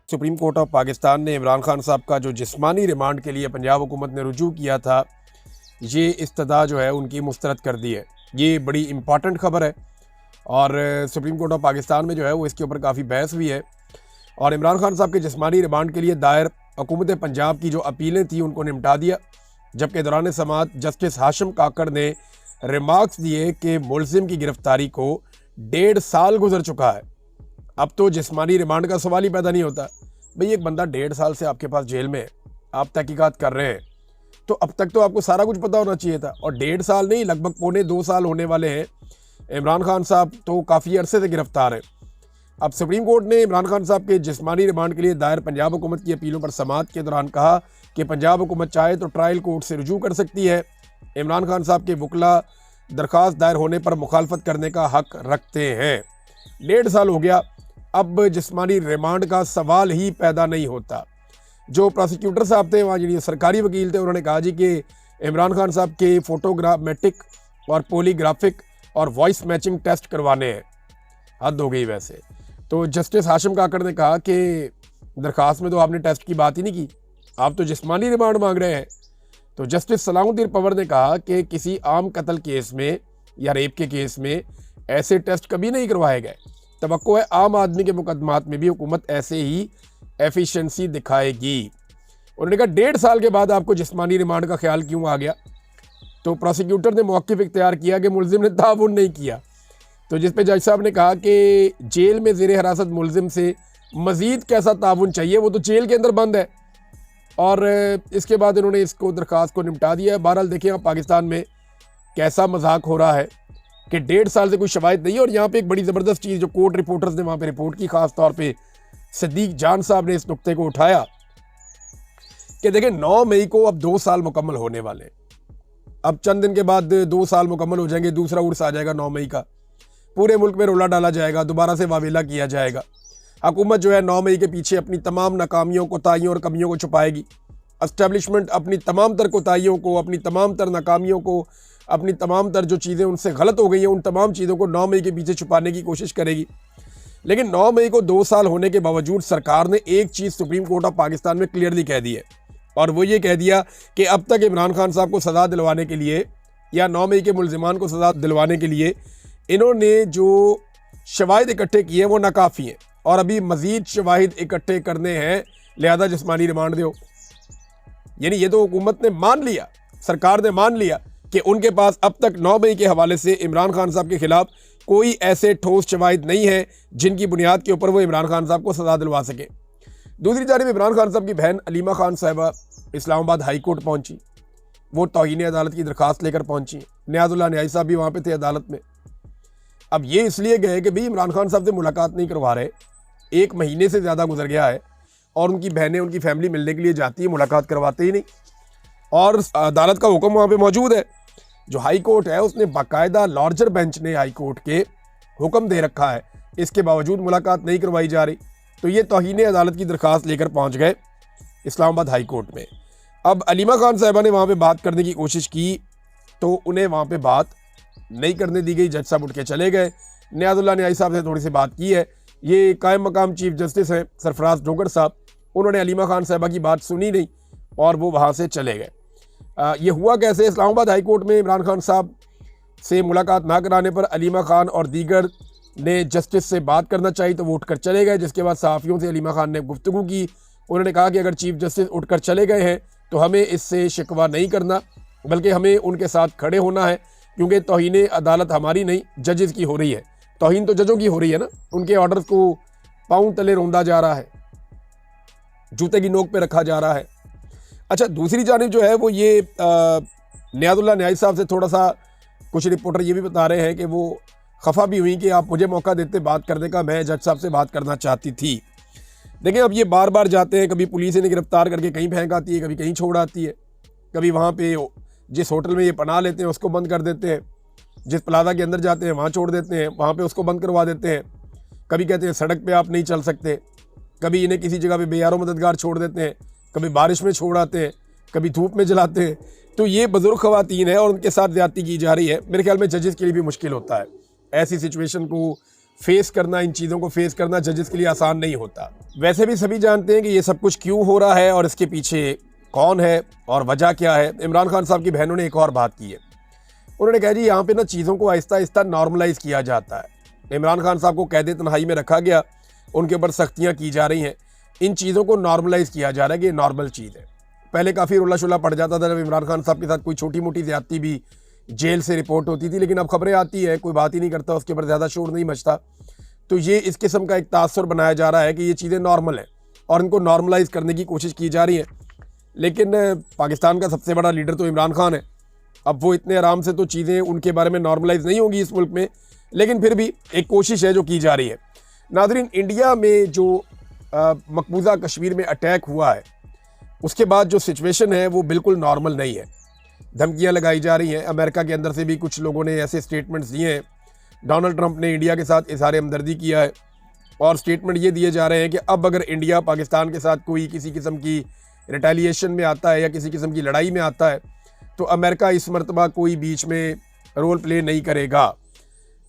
Supreme court of Pakistan ने इमरान खान साहब का जो जिस्मानी रिमांड के लिए पंजाब हुकूमत ने रुजू किया था, ये इस्तदा जो है उनकी मुस्तरद कर दी है। ये बड़ी इम्पॉर्टेंट खबर है और सुप्रीम कोर्ट ऑफ पाकिस्तान में जो है वो इसके ऊपर काफ़ी बहस हुई है और इमरान खान साहब के जिस्मानी रिमांड के लिए दायर हुकूमत पंजाब की जो अपीलें थी उनको निपटा दिया। जबकि दौरान समाअत जस्टिस हाशिम काकड़ ने रिमार्क्स दिए कि मुलजिम की गिरफ्तारी को 1.5 साल गुजर चुका है। अब तो जिस्मानी रिमांड का सवाल ही पैदा नहीं होता। भाई एक बंदा 1.5 साल से आपके पास जेल में है, आप तहकीकात कर रहे हैं, तो अब तक तो आपको सारा कुछ पता होना चाहिए था। और 1.5 साल नहीं, लगभग 1.25 साल होने वाले हैं। इमरान खान साहब तो काफ़ी अरसे से गिरफ्तार हैं। अब सुप्रीम कोर्ट ने इमरान खान साहब के जिस्मानी रिमांड के लिए दायर पंजाब हुकूमत की अपीलों पर समाअत के दौरान कहा कि पंजाब हुकूमत चाहे तो ट्रायल कोर्ट से रुजू कर सकती है। इमरान खान साहब के वकला दरख्वास्त दायर होने पर मुखालफत करने का हक रखते हैं। 1.5 साल हो गया, अब जिस्मानी रिमांड का सवाल ही पैदा नहीं होता। जो प्रोसिक्यूटर साहब थे वहाँ जी सरकारी वकील थे, उन्होंने कहा जी कि इमरान खान साहब के फोटोग्रामेटिक और पोलीग्राफिक और वॉइस मैचिंग टेस्ट करवाने हैं। हद हो गई वैसे। तो जस्टिस हाशिम काकड़ ने कहा कि दरख्वास्त में तो आपने टेस्ट की बात ही नहीं की, आप तो जिस्मानी रिमांड मांग रहे हैं। तो जस्टिस सलाउद्दीन पवर ने कहा कि किसी आम कत्ल केस में या रेप के केस में ऐसे टेस्ट कभी नहीं करवाए गए। तवक्को है आम आदमी के मुकदमात में भी हुकूमत ऐसे ही एफिशिएंसी दिखाएगी। उन्होंने कहा 1.5 साल के बाद आपको जिस्मानी रिमांड का ख्याल क्यों आ गया। तो प्रोसिक्यूटर ने मौक़िफ़ इख्तियार किया कि मुलजिम ने ताउन नहीं किया। तो जिस पे जज साहब ने कहा कि जेल में ज़ेर हिरासत मुलजिम से मज़ीद कैसा ताउन चाहिए, वो तो जेल के अंदर बंद है। और इसके बाद इन्होंने इसको दरख्वास्त को निपटा दिया है। बहरहाल देखिए आप पाकिस्तान में कैसा मजाक हो रहा है कि 1.5 साल से कोई शवाहिद नहीं है। और यहाँ पे एक बड़ी ज़बरदस्त चीज़ जो कोर्ट रिपोर्टर्स ने वहाँ पे रिपोर्ट की, ख़ास तौर पे सदीक जान साहब ने इस नुक्ते को उठाया कि देखें 9 मई को अब 2 साल मुकम्मल होने वाले हैं। अब चंद दिन के बाद 2 साल मुकम्मल हो जाएंगे, दूसरा उर्स आ जाएगा 9 मई का, पूरे मुल्क में रोला डाला जाएगा, दोबारा से वावेला किया जाएगा। हुकूमत जो है 9 मई के पीछे अपनी तमाम नाकामियों, कोताहियों और कमियों को छुपाएगी। एस्टेब्लिशमेंट अपनी तमाम तर कोताहियों को, अपनी तमाम तर नाकामियों को, अपनी तमाम तर जो चीज़ें उनसे गलत हो गई हैं उन तमाम चीज़ों को 9 मई के पीछे छुपाने की कोशिश करेगी। लेकिन 9 मई को 2 साल होने के बावजूद सरकार ने एक चीज़ सुप्रीम कोर्ट ऑफ पाकिस्तान में क्लियरली कह दी है, और वो ये कह दिया कि अब तक इमरान खान साहब को सज़ा दिलवाने के लिए या 9 मई के मुलजिमान को सज़ा दिलवाने के लिए इन्होंने जो शवाहिद इकट्ठे किए वो नाकाफ़ी हैं और अभी मज़ीद शवाहिद इकट्ठे करने हैं, लिहाजा जिस्मानी रिमांड दो। यानी ये तो हुकूमत ने मान लिया, सरकार ने मान लिया कि उनके पास अब तक 9 मई के हवाले से इमरान खान साहब के खिलाफ कोई ऐसे ठोस शवाहिद नहीं है जिनकी बुनियाद के ऊपर वो इमरान खान साहब को सज़ा दिलवा सके। दूसरी जानिब इमरान खान साहब की बहन अलीमा खान साहिबा इस्लामाबाद हाई कोर्ट पहुँची। वो तौहीन अदालत की दरख्वास्त लेकर पहुँची। नियाज़ुल्लाह न्याई साहब भी वहाँ पर थे अदालत में। अब ये इसलिए गए कि भाई इमरान खान साहब से मुलाकात नहीं करवा रहे, 1 महीने से ज़्यादा गुजर गया है और उनकी बहनें, उनकी फैमिली मिलने के लिए जाती है, मुलाकात करवाते ही नहीं। और अदालत का हुक्म वहाँ पे मौजूद है। जो हाई कोर्ट है उसने बाकायदा लार्जर बेंच ने हाई कोर्ट के हुक्म दे रखा है, इसके बावजूद मुलाकात नहीं करवाई जा रही। तो ये तौहीन अदालत की दरख्वास्त लेकर पहुँच गए इस्लामाबाद हाई कोर्ट में। अब अलीमा खान साहिबा ने वहाँ पर बात करने की कोशिश की तो उन्हें वहाँ पर बात नहीं करने दी गई। जज साहब उठ के चले गए। नियाज़ुल्लाह न्याई साहब से थोड़ी सी बात की है। ये कायम मकाम चीफ जस्टिस हैं सरफराज डोगर साहब, उन्होंने अलीमा खान साहिबा की बात सुनी नहीं और वो वहाँ से चले गए। ये हुआ कैसे, इस्लामाबाद हाई कोर्ट में इमरान खान साहब से मुलाकात ना कराने पर अलीमा खान और दीगर ने जस्टिस से बात करना चाहिए तो वो उठकर चले गए। जिसके बाद सहाफ़ियों से अलीमा खान ने गुफ्तगू की। उन्होंने कहा कि अगर चीफ जस्टिस उठकर चले गए हैं तो हमें इससे शिकवा नहीं करना, बल्कि हमें उनके साथ खड़े होना है, क्योंकि तौहीन अदालत हमारी नहीं जजेस की हो रही है। तौहीन तो जजों की हो रही है ना, उनके ऑर्डर्स को पाँव तले रौंदा जा रहा है, जूते की नोक पे रखा जा रहा है। अच्छा, दूसरी जानिब जो है वो ये नियाज़ुल्लाह न्याई साहब से थोड़ा सा कुछ रिपोर्टर ये भी बता रहे हैं कि वो खफा भी हुई कि आप मुझे मौका देते बात करने का, मैं जज साहब से बात करना चाहती थी। देखिए अब ये बार बार जाते हैं, कभी पुलिस इन्हें गिरफ्तार करके कहीं फेंक आती है, कभी कहीं छोड़ आती है, कभी वहाँ पे जिस होटल में ये पनाह लेते हैं उसको बंद कर देते हैं, जिस प्लाजा के अंदर जाते हैं वहाँ छोड़ देते हैं, वहाँ पे उसको बंद करवा देते हैं। कभी कहते हैं सड़क पे आप नहीं चल सकते, कभी इन्हें किसी जगह पे बेयारो मददगार छोड़ देते हैं, कभी बारिश में छोड़ आते हैं, कभी धूप में जलाते हैं। तो ये बुजुर्ग ख़वातीन है और उनके साथ ज़्यादती की जा रही है। मेरे ख्याल में जजेस के लिए भी मुश्किल होता है ऐसी सिचुएशन को फेस करना, इन चीज़ों को फेस करना जजेस के लिए आसान नहीं होता। वैसे भी सभी जानते हैं कि ये सब कुछ क्यों हो रहा है और इसके पीछे कौन है और वजह क्या है। इमरान खान साहब की बहनों ने एक और बात की है। उन्होंने कहा जी यहाँ पे ना चीज़ों को आहिस्ता आहिस्ता नॉर्मलाइज़ किया जाता है। इमरान खान साहब को कैद तन्हाई में रखा गया, उनके ऊपर सख्तियाँ की जा रही हैं, इन चीज़ों को नॉर्मलाइज़ किया जा रहा है कि ये नॉर्मल चीज़ है। पहले काफ़ी रोला शोला पड़ जाता था जब इमरान खान साहब के साथ कोई छोटी मोटी ज़्यादती भी जेल से रिपोर्ट होती थी, लेकिन अब खबरें आती है, कोई बात ही नहीं करता, उसके ऊपर ज़्यादा शोर नहीं मचता। तो ये इस किस्म का एक तासुर बनाया जा रहा है कि ये चीज़ें नॉर्मल हैं और इनको नॉर्मलाइज़ करने की कोशिश की जा रही है। लेकिन पाकिस्तान का सबसे बड़ा लीडर तो इमरान खान है। अब वो इतने आराम से तो चीज़ें उनके बारे में नॉर्मलाइज़ नहीं होंगी इस मुल्क में, लेकिन फिर भी एक कोशिश है जो की जा रही है। नाज़रीन, इंडिया में जो मकबूजा कश्मीर में अटैक हुआ है उसके बाद जो सिचुएशन है वो बिल्कुल नॉर्मल नहीं है। धमकियां लगाई जा रही हैं। अमेरिका के अंदर से भी कुछ लोगों ने ऐसे स्टेटमेंट्स दिए हैं। डोनाल्ड ट्रंप ने इंडिया के साथ इज़हार हमदर्दी किया है और स्टेटमेंट ये दिए जा रहे हैं कि अब अगर इंडिया पाकिस्तान के साथ कोई किसी किस्म की रिटेलिएशन में आता है या किसी किस्म की लड़ाई में आता है तो अमेरिका इस मरतबा कोई बीच में रोल प्ले नहीं करेगा।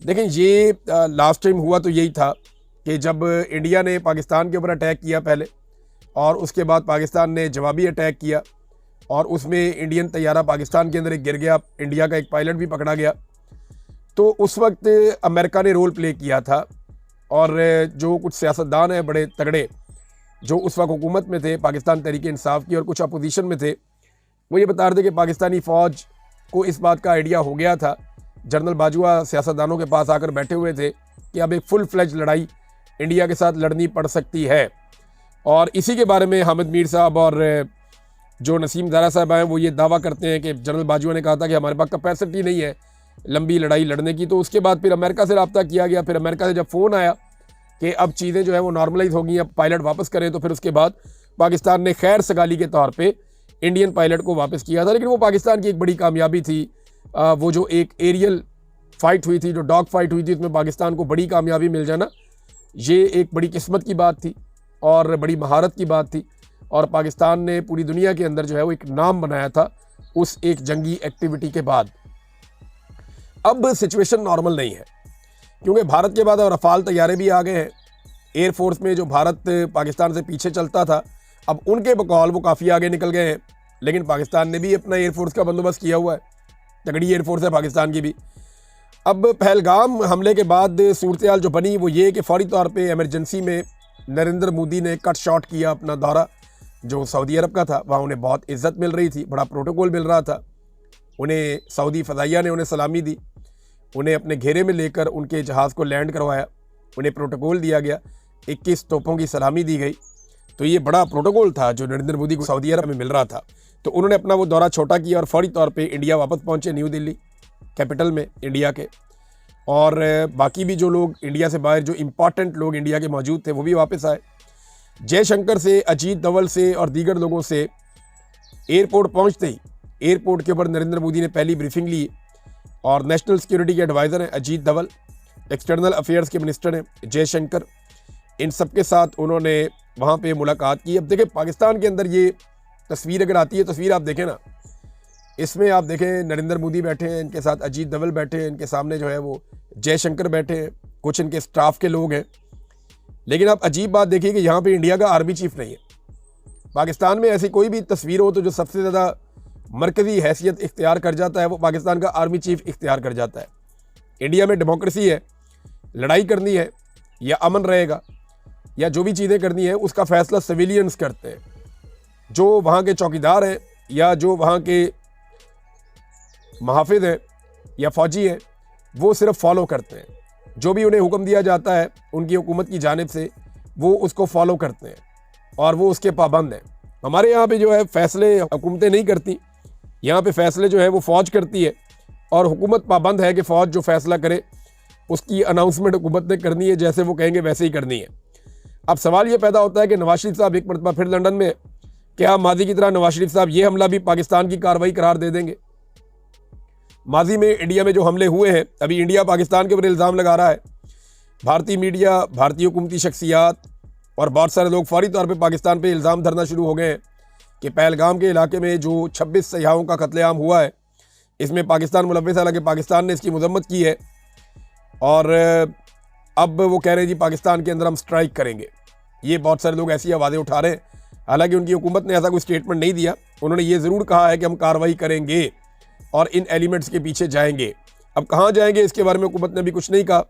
देखें, ये लास्ट टाइम हुआ तो यही था कि जब इंडिया ने पाकिस्तान के ऊपर अटैक किया पहले और उसके बाद पाकिस्तान ने जवाबी अटैक किया और उसमें इंडियन तैयारा पाकिस्तान के अंदर एक गिर गया, इंडिया का एक पायलट भी पकड़ा गया। तो उस वक्त अमेरिका ने रोल प्ले किया था और जो कुछ सियासतदान हैं बड़े तगड़े जो उस वक्त हुकूमत में थे, पाकिस्तान तहरीक इंसाफ की, और कुछ अपोजिशन में थे, वो ये बता रहे थे कि पाकिस्तानी फ़ौज को इस बात का आइडिया हो गया था। जनरल बाजवा सियासतदानों के पास आकर बैठे हुए थे कि अब एक फुल फ्लेज लड़ाई इंडिया के साथ लड़नी पड़ सकती है। और इसी के बारे में हामिद मीर साहब और जो नसीम ज़ारा साहब हैं वो ये दावा करते हैं कि जनरल बाजवा ने कहा था कि हमारे पास कैपेसिटी नहीं है लंबी लड़ाई लड़ने की। तो उसके बाद फिर अमेरिका से रब्ता किया गया। फिर अमेरिका से जब फ़ोन आया कि अब चीज़ें जो है वो नॉर्मलाइज हो गई, अब पायलट वापस करें, तो फिर उसके बाद पाकिस्तान ने खैर सगाली के तौर पे इंडियन पायलट को वापस किया था। लेकिन वो पाकिस्तान की एक बड़ी कामयाबी थी। वो जो एक एरियल फाइट हुई थी, जो डॉग फाइट हुई थी, उसमें पाकिस्तान को बड़ी कामयाबी मिल जाना, ये एक बड़ी किस्मत की बात थी और बड़ी महारत की बात थी। और पाकिस्तान ने पूरी दुनिया के अंदर जो है वो एक नाम बनाया था उस एक जंगी एक्टिविटी के बाद। अब सिचुएशन नॉर्मल नहीं है क्योंकि भारत के बाद अब रफाल तैयारे भी आ गए हैं। एयरफोर्स में जो भारत पाकिस्तान से पीछे चलता था, अब उनके बकौल वो काफ़ी आगे निकल गए हैं। लेकिन पाकिस्तान ने भी अपना एयरफोर्स का बंदोबस्त किया हुआ है, तगड़ी एयरफोर्स है पाकिस्तान की भी। अब पहलगाम हमले के बाद सूरत हाल जो बनी वो ये कि फौरी तौर पे इमरजेंसी में नरेंद्र मोदी ने कट शॉट किया अपना दौरा जो सऊदी अरब का था। वहाँ उन्हें बहुत इज्जत मिल रही थी, बड़ा प्रोटोकॉल मिल रहा था। उन्हें सऊदी फ़ज़ाइया ने उन्हें सलामी दी, उन्हें अपने घेरे में लेकर उनके जहाज़ को लैंड करवाया, उन्हें प्रोटोकॉल दिया गया, 21 तोपों की सलामी दी गई। तो ये बड़ा प्रोटोकॉल था जो नरेंद्र मोदी को सऊदी अरब में मिल रहा था। तो उन्होंने अपना वो दौरा छोटा किया और फौरी तौर पे इंडिया वापस पहुँचे, न्यू दिल्ली कैपिटल में इंडिया के। और बाकी भी जो लोग इंडिया से बाहर, जो इम्पॉर्टेंट लोग इंडिया के मौजूद थे, वो भी वापस आए। जयशंकर से, अजीत डोवाल से और दीगर लोगों से एयरपोर्ट पहुँचते ही एयरपोर्ट के ऊपर नरेंद्र मोदी ने पहली ब्रीफिंग ली। और नेशनल सिक्योरिटी के एडवाइज़र हैं अजीत डोवाल, एक्सटर्नल अफेयर्स के मिनिस्टर हैं जयशंकर, इन सब के साथ उन्होंने वहाँ पे मुलाकात की। अब देखें, पाकिस्तान के अंदर ये तस्वीर अगर आती है, तस्वीर आप देखें ना, इसमें आप देखें नरेंद्र मोदी बैठे हैं, इनके साथ अजीत डोवाल बैठे हैं, इनके सामने जो है वो जयशंकर बैठे हैं, कुछ इनके स्टाफ के लोग हैं। लेकिन आप अजीब बात देखिए कि यहाँ पे इंडिया का आर्मी चीफ नहीं है। पाकिस्तान में ऐसी कोई भी तस्वीर हो तो जो सबसे ज़्यादा मरकज़ी हैसियत इख्तियार कर जाता है वो पाकिस्तान का आर्मी चीफ इख्तियार कर जाता है। इंडिया में डेमोक्रेसी है, लड़ाई करनी है या अमन रहेगा या जो भी चीज़ें करनी है उसका फ़ैसला सिविलियंस करते हैं। जो वहाँ के चौकीदार हैं या जो वहाँ के मुहाफ़िज़ हैं या फ़ौजी हैं वो सिर्फ फॉलो करते हैं। जो भी उन्हें हुक्म दिया जाता है उनकी हुकूमत की जानिब से वो उसको फॉलो करते हैं और वो उसके पाबंद हैं। हमारे यहाँ पे जो है फ़ैसले हुकूमतें नहीं करती, यहाँ पे फ़ैसले जो है वो फ़ौज करती है और हुकूमत पाबंद है कि फ़ौज जो फ़ैसला करे उसकी अनाउंसमेंट हुकूमत ने करनी है, जैसे वो कहेंगे वैसे ही करनी है। अब सवाल ये पैदा होता है कि नवाज शरीफ साहब एक मरतबा फिर लंदन में, क्या माजी की तरह नवाज शरीफ साहब ये हमला भी पाकिस्तान की कार्रवाई करार दे देंगे? माजी में इंडिया में जो हमले हुए हैं, अभी इंडिया पाकिस्तान के ऊपर इल्ज़ाम लगा रहा है। भारतीय मीडिया, भारतीय हुकूमती शख्सियात और बहुत सारे लोग फौरी तौर पर पाकिस्तान पर इल्ज़ाम धरना शुरू हो गए हैं कि पहलगाम के इलाके में जो 26 सयाहों का कत्लेआम हुआ है इसमें पाकिस्तान मुलव्विस है, हालांकि पाकिस्तान ने इसकी मजम्मत की है। और अब वो कह रहे हैं जी पाकिस्तान के अंदर हम स्ट्राइक करेंगे। ये बहुत सारे लोग ऐसी आवाज़ें उठा रहे हैं। हालांकि उनकी हुकूमत ने ऐसा कोई स्टेटमेंट नहीं दिया। उन्होंने ये ज़रूर कहा है कि हम कार्रवाई करेंगे और इन एलिमेंट्स के पीछे जाएंगे। अब कहाँ जाएंगे इसके बारे में हुकूमत ने भी कुछ नहीं कहा।